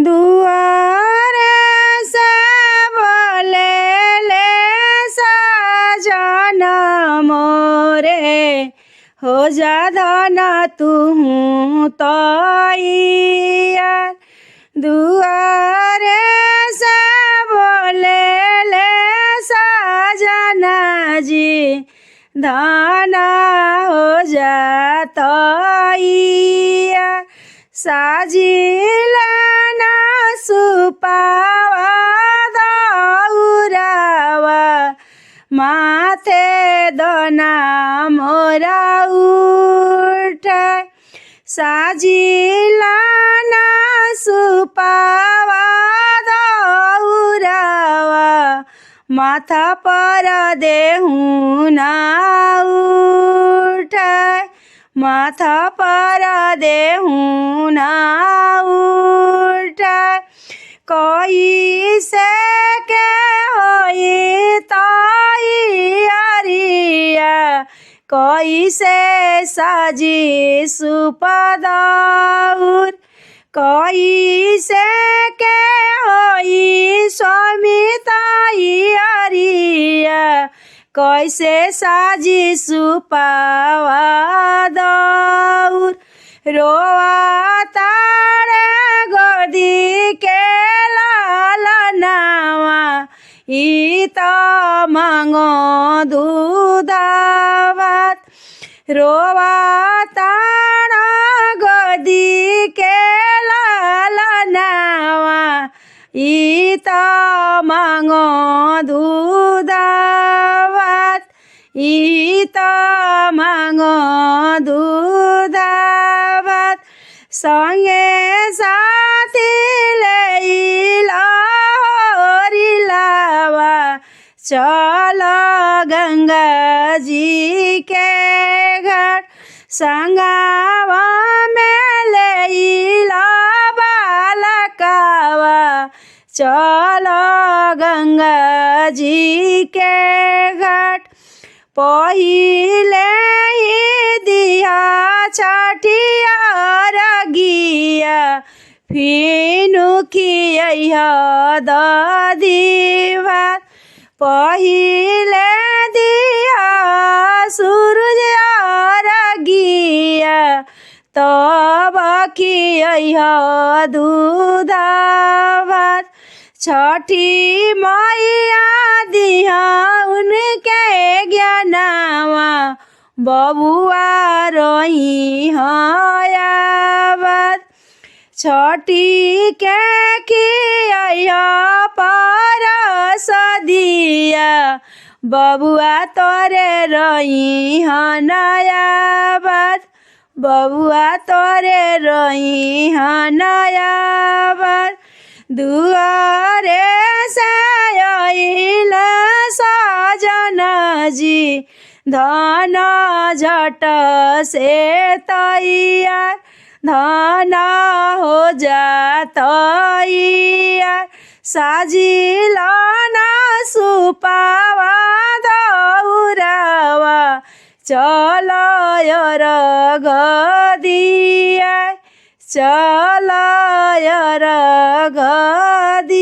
दुआरे से बोले ले सजन मोरे हो जा धन तू तैयार। दुआरे से बोले ले सजन जी धन हो जा तैयार। साजिले ना सुपावा दौरावा माथे दना मोरा उठाय। साजिला ना सुपावा दौरावा माथा पर देहु ना उठाय। माथा पर देहु ना उठाय। कैसे के होई तैयारिया कैसे साजी सुपदौर। कैसे के होई स्वामी तैयारिया कैसे साजी सुपावा दौर। रोआ तारे गोदी के लालनावा ई त मांगो दूध भात। रोआ तारा गोदी के लालनावा ई त मांगो दूध भात। ई त मांगो दूध भात। संगे साथी लैला होरिलावा चल गंगा जी के घाट। संगावा में लैला बालकावा चल गंगा जी के घाट। पहिले ही दिया छठिया रगिया फिनु खिया दधी भात। पहिले दिया सूरज रगिया तब खिया दूध भात। छठी मैया दिया उनके ज्ञानवा बबुआ रही हयावत। छठी के खिया परस दिया बबुआ तोरे रही हनायावत। बबुआ तोरे रही हनायावत। दुआरे से आइल सजन जी धन झट से तैयार। धन हो जा तैयार। साजिला ना सुपावा दौरावा चल रघ दिया। चल रघ दिया।